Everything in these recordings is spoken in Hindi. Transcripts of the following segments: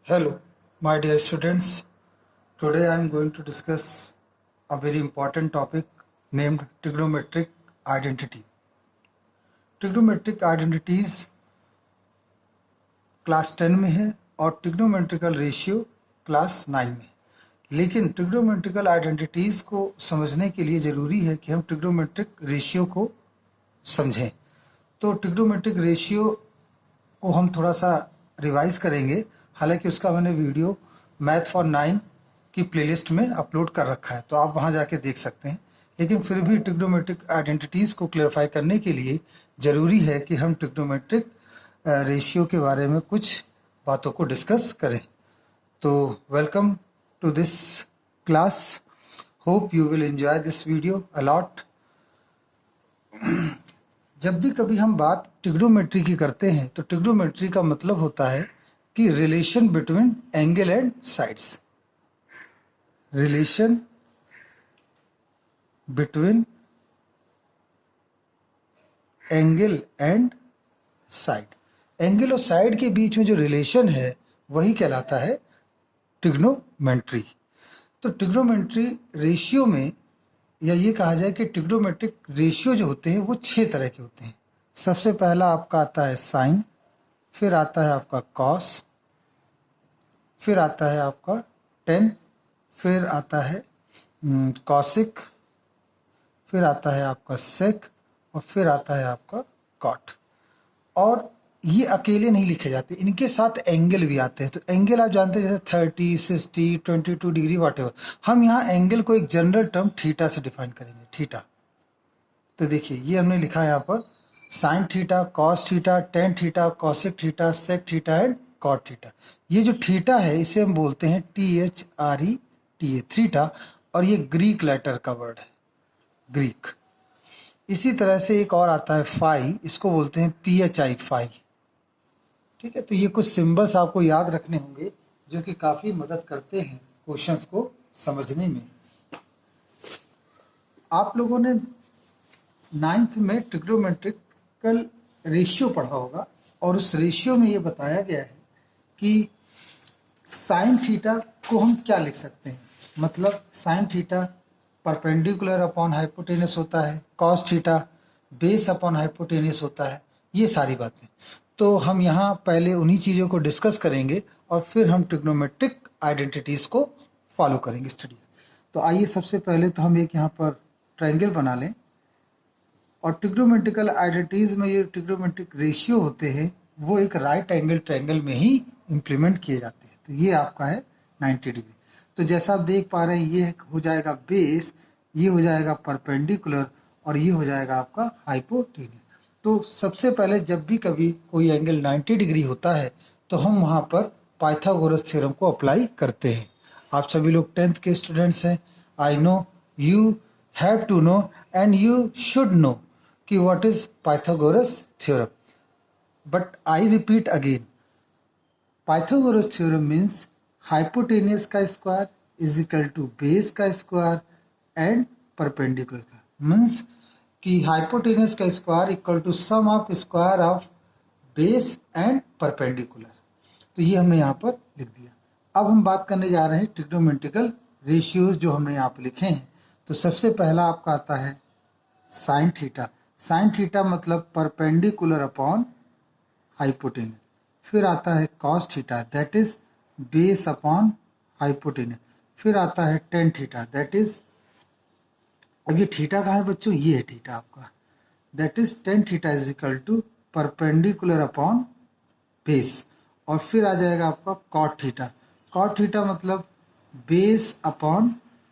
Hello, my dear students. Today I am going to discuss a very important topic named trigonometric identity. Trigonometric identities class 10 में है और ट्रिग्नोमेट्रिकल रेशियो क्लास 9 में। लेकिन ट्रिग्नोमेट्रिकल आइडेंटिटीज़ को समझने के लिए ज़रूरी है कि हम ट्रिग्नोमेट्रिक रेशियो को समझें। तो ट्रिग्नोमेट्रिक रेशियो को हम थोड़ा सा रिवाइज करेंगे। हालांकि उसका मैंने वीडियो मैथ फॉर 9 की प्लेलिस्ट में अपलोड कर रखा है, तो आप वहां जाके देख सकते हैं। लेकिन फिर भी ट्रिग्नोमेट्रिक आइडेंटिटीज़ को क्लेरिफाई करने के लिए ज़रूरी है कि हम ट्रिग्नोमेट्रिक रेशियो के बारे में कुछ बातों को डिस्कस करें। तो welcome to this class, hope you will enjoy this video a lot. जब भी कभी हम बात ट्रिग्नोमेट्री की करते हैं तो ट्रिग्नोमेट्री का मतलब होता है कि relation between angle and sides. Relation between angle and side. Angle और साइड के बीच में जो रिलेशन है वही कहलाता है ट्रिग्नोमेट्री। तो ट्रिग्नोमेट्री रेशियो में, या ये कहा जाए कि ट्रिग्नोमेट्रिक रेशियो जो होते हैं वो 6 तरह के होते हैं। सबसे पहला आपका आता है साइन, फिर आता है आपका कॉस, फिर आता है आपका टेन, फिर आता है कॉसिक, फिर आता है आपका सेक, और फिर आता है आपका कॉट। और ये अकेले नहीं लिखे जाते, इनके साथ एंगल भी आते हैं। तो एंगल आप जानते हैं जैसे 30, 60, 22 डिग्री वाटेवर। हम यहाँ एंगल को एक जनरल टर्म थीटा से डिफाइन करेंगे, थीटा। तो देखिए ये हमने लिखा है यहाँ पर sine theta, cos theta, tan theta, cosec theta, sec theta and cot theta. ये जो थीटा है इसे हम बोलते हैं THRETA, थीटा। और ये ग्रीक लेटर का वर्ड है, ग्रीक। इसी तरह से एक और आता है फाई, इसको बोलते हैं PHI, फाई। ठीक है, तो ये कुछ सिंबल्स आपको याद रखने होंगे जो कि काफी मदद करते हैं क्वेश्चंस को समझने में। आप लोगों ने 9th में ट्रिग्नोमेट्रिकल रेशियो पढ़ा होगा, और उस रेशियो में ये बताया गया है कि साइन थीटा को हम क्या लिख सकते हैं। मतलब sine theta perpendicular upon hypotenuse होता है, cos theta base upon hypotenuse होता है, ये सारी बातें। तो हम यहाँ पहले उन्हीं चीज़ों को डिस्कस करेंगे और फिर हम ट्रिग्नोमेट्रिक आइडेंटिटीज़ को फॉलो करेंगे, स्टडी। तो आइए सबसे पहले तो हम एक यहाँ पर ट्रायंगल बना लें। और ट्रिग्नोमेट्रिकल आइडेंटिटीज़ में ये ट्रिग्नोमेट्रिक रेशियो होते हैं वो एक राइट एंगल ट्रायंगल में ही इम्प्लीमेंट किए जाते हैं। तो ये आपका है 90 डिग्री। तो जैसा आप देख पा रहे हैं ये हो जाएगा बेस, ये हो जाएगा परपेंडिकुलर, और ये हो जाएगा आपका हाइपोटेन्यूस। तो सबसे पहले जब भी कभी कोई एंगल 90 डिग्री होता है तो हम वहाँ पर पाइथागोरस थ्योरम को अप्लाई करते हैं। आप सभी लोग 10th के स्टूडेंट्स हैं। I know you have to know and you should know कि what is Pythagoras theorem. But I repeat again, Pythagoras theorem means hypotenuse का square is equal to base का स्क्वायर एंड परपेंडिकुलर का। मीन्स कि हाइपोटेनियस का square equal to sum of square of base and perpendicular. तो ये हमने यहाँ पर लिख दिया। अब हम बात करने जा रहे हैं ट्रिग्नोमेट्रिकल रेशियोज जो हमने यहाँ पर लिखे हैं। तो सबसे पहला आपका आता है साइन थीटा। साइन थीटा मतलब परपेंडिकुलर अपॉन हाइपोटेनस। फिर आता है cos theta, that is base upon hypotenuse. फिर आता है टेन थीटा, दैट इज, अब ये थीटा कहाँ है बच्चों, ये है थीटा आपका, that is tan theta is equal to perpendicular upon base. और फिर आ जाएगा आपका कॉट थीटा। कॉट थीटा मतलब बेस अपॉन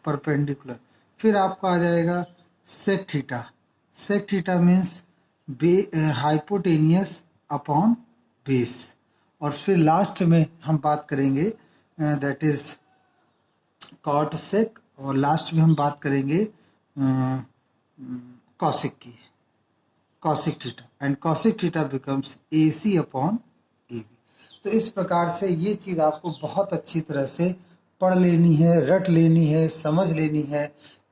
परपेंडिकुलर। फिर आपका आ जाएगा sec theta. Sec theta means hypotenuse upon base. और फिर लास्ट में हम बात करेंगे दैट इज कॉट सेक, और लास्ट में हम बात करेंगे कॉसिक की, cosec theta, and cosec theta becomes AC upon AB। तो इस प्रकार से ये चीज़ आपको बहुत अच्छी तरह से पढ़ लेनी है, रट लेनी है, समझ लेनी है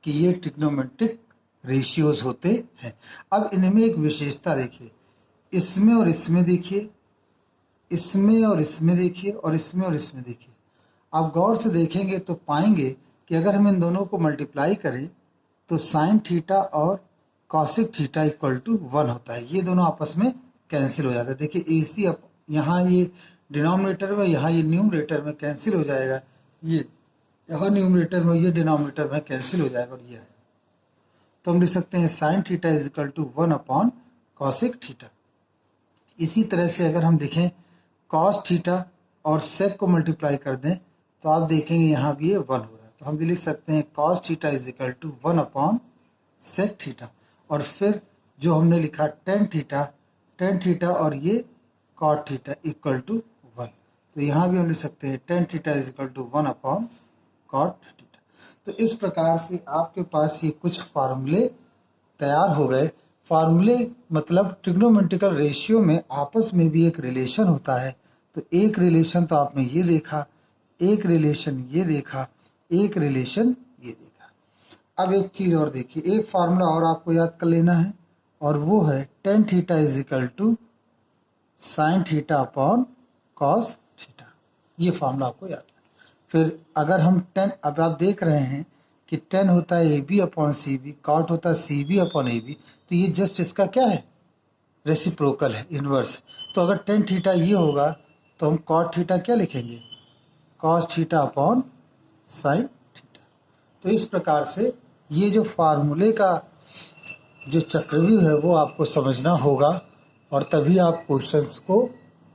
कि ये ट्रिग्नोमेट्रिक रेशियोज होते हैं। अब इनमें एक विशेषता देखिए, इसमें और इसमें देखिए इसमें और इसमें देखिए और इसमें और इसमें देखिए। आप गौर से देखेंगे तो पाएंगे कि अगर हम इन दोनों को मल्टीप्लाई करें तो साइन थीटा और कॉसिक थीटा इक्वल टू 1 होता है। ये दोनों आपस में कैंसिल हो जाता है। देखिए AC अब यहाँ ये डिनोमिनेटर में, यहाँ ये न्यूमरेटर में कैंसिल हो जाएगा, ये यहाँ न्यूमरेटर में, ये डिनोमिनेटर में कैंसिल हो जाएगा और ये आएगा। तो हम लिख सकते हैं sine theta is equal to 1 upon cosec theta. इसी तरह से अगर हम देखें कॉस थीटा और सेक को मल्टीप्लाई कर दें तो आप देखेंगे यहाँ भी ये 1 हो रहा है। तो हम भी लिख सकते हैं cos theta is equal to 1 upon sec theta. और फिर जो हमने लिखा टेन थीटा और ये कॉट थीटा इक्वल टू 1। तो यहाँ भी हम लिख सकते हैं tan theta is equal to 1 upon cot theta. तो इस प्रकार से आपके पास ये कुछ फार्मूले तैयार हो गए। फार्मूले मतलब ट्रिग्नोमेट्रिकल रेशियो में आपस में भी एक रिलेशन होता है। तो एक रिलेशन तो आपने ये देखा, एक रिलेशन ये देखा, एक रिलेशन ये देखा। अब एक चीज़ और देखिए, एक फार्मूला और आपको याद कर लेना है और वो है tan theta is equal to sine theta upon cos theta. ये फार्मूला आपको याद है। फिर अगर हम टेन, अब आप देख रहे हैं कि टेन होता है AB अपॉन CB, कॉट होता है CB अपॉन AB, तो ये जस्ट इसका क्या है, रेसिप्रोकल है, इन्वर्स। तो अगर टेन थीटा ये होगा तो हम कॉट थीटा क्या लिखेंगे, cos theta upon sine theta. तो इस प्रकार से ये जो फार्मूले का जो चक्रव्यूह है वो आपको समझना होगा और तभी आप क्वेश्चंस को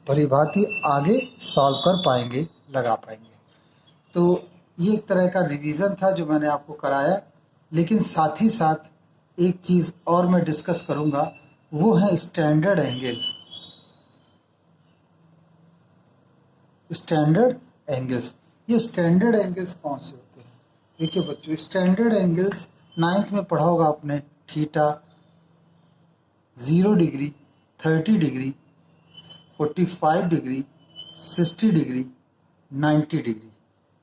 भली भांति आगे सॉल्व कर पाएंगे, लगा पाएंगे। तो ये एक तरह का रिवीजन था जो मैंने आपको कराया, लेकिन साथ ही साथ एक चीज़ और मैं डिस्कस करूंगा, वो है स्टैंडर्ड एंगल। स्टैंडर्ड एंगल्स, ये स्टैंडर्ड एंगल्स कौन से होते हैं? देखिए बच्चों, स्टैंडर्ड एंगल्स 9th में पढ़ा होगा आपने, theta, 0 degree, 30 degree, 45 degree, 60 degree, 90 degree,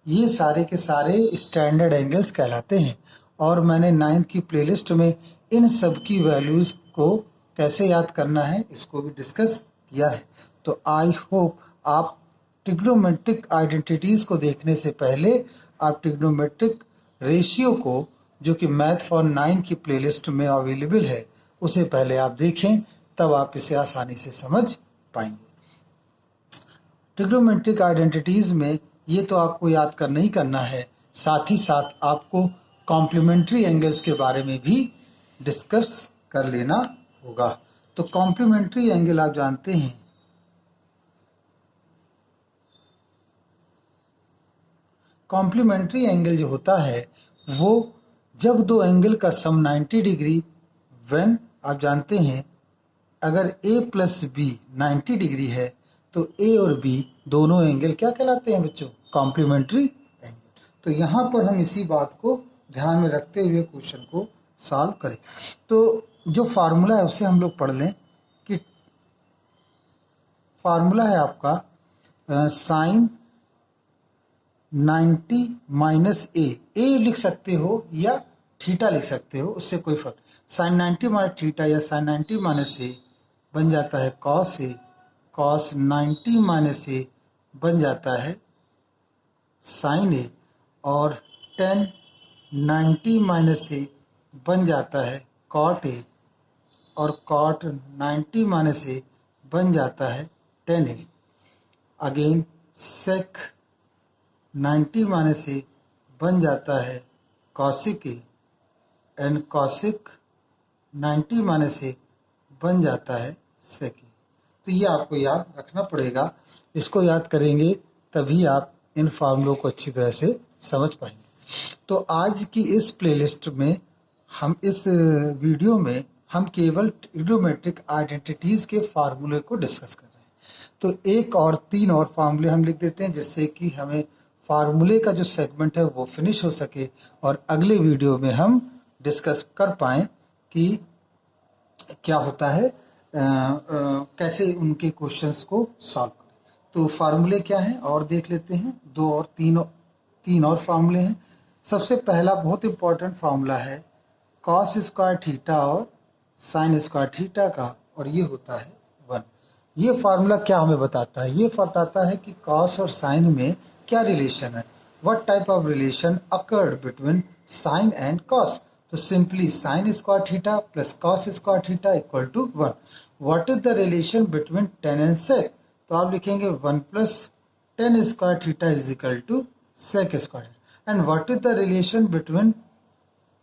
ये सारे के सारे स्टैंडर्ड एंगल्स कहलाते हैं। और मैंने 9th की प्लेलिस्ट में इन सब की वैल्यूज़ को कैसे याद करना है इसको भी डिस्कस किया है। तो आई होप आप ट्रिग्नोमेट्रिक आइडेंटिटीज़ को देखने से पहले आप ट्रिग्नोमेट्रिक रेशियो को, जो कि मैथ फॉर 9 की प्लेलिस्ट में अवेलेबल है, उसे पहले आप देखें, तब आप इसे आसानी से समझ पाएंगे। ट्रिग्नोमेट्रिक आइडेंटिटीज़ में ये तो आपको याद करना ही करना है, साथ ही साथ आपको कॉम्प्लीमेंट्री एंगल्स के बारे में भी डिस्कस कर लेना होगा। तो कॉम्प्लीमेंट्री एंगल आप जानते हैं, कॉम्प्लीमेंट्री एंगल जो होता है वो जब दो एंगल का सम 90 डिग्री, व्हेन आप जानते हैं अगर A प्लस B 90 डिग्री है तो A और B दोनों एंगल क्या कहलाते हैं बच्चों, कॉम्प्लीमेंट्री एंगल। तो यहाँ पर हम इसी बात को ध्यान में रखते हुए क्वेश्चन को सॉल्व करें। तो जो फार्मूला है उसे हम लोग पढ़ लें कि फार्मूला है आपका साइन 90 माइनस ए लिख सकते हो या थीटा लिख सकते हो, उससे कोई फर्क। साइन 90 माइनस थीटा या साइन 90 माइनस ए बन जाता है cos A, cos 90 minus A बन जाता है साइन ए, और टेन 90 माइनस ए बन जाता है कॉट ए, और कॉट 90 माइनस ए बन जाता है tan A. Again sec 90 minus A बन जाता है cosec A, and cosec 90 minus A बन जाता है सेक ए। तो ये आपको याद रखना पड़ेगा, इसको याद करेंगे तभी आप इन फार्मूलों को अच्छी तरह से समझ पाएंगे। तो आज की इस प्लेलिस्ट में हम इस वीडियो में हम केवल ट्रिग्नोमेट्रिक आइडेंटिटीज़ के फार्मूले को डिस्कस कर रहे हैं। तो एक और तीन और फार्मूले हम लिख देते हैं जिससे कि हमें फार्मूले का जो सेगमेंट है वो फिनिश हो सके और अगले वीडियो में हम डिस्कस कर पाएँ कि क्या होता है, कैसे उनके क्वेश्चंस को सॉल्व करें। तो फार्मूले क्या हैं और देख लेते हैं, दो और तीन और फार्मूले हैं। सबसे पहला बहुत इंपॉर्टेंट फार्मूला है कॉस स्क्वायर थीटा और साइन स्क्वायर थीटा का, और ये होता है 1। ये फार्मूला क्या हमें बताता है? ये बताता है कि कॉस और साइन में क्या रिलेशन है. What type of relation occurred between sine and cos? तो simply sine square theta plus cos square theta equal to 1. What is the relation between tan and sec? तो आप लिखेंगे 1 plus tan square theta is equal to sec square. And what is the relation between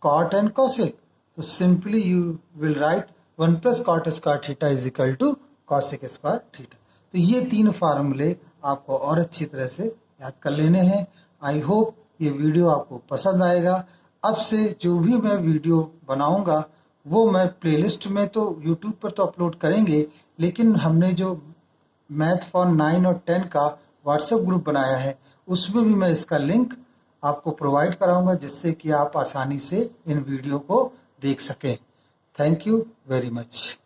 cot and cosec? तो simply you will write 1 plus cot square theta is equal to cosec square theta. तो ये तीन फार्मूले आपको और अच्छी तरह से याद कर लेने हैं. आई होप ये वीडियो आपको पसंद आएगा. अब से जो भी मैं वीडियो बनाऊंगा वो मैं प्लेलिस्ट में तो यूट्यूब पर तो अपलोड करेंगे, लेकिन हमने जो मैथ फॉर 9 और 10 का व्हाट्सएप ग्रुप बनाया है उसमें भी मैं इसका लिंक आपको प्रोवाइड कराऊंगा, जिससे कि आप आसानी से इन वीडियो को देख सकें. Thank you very much.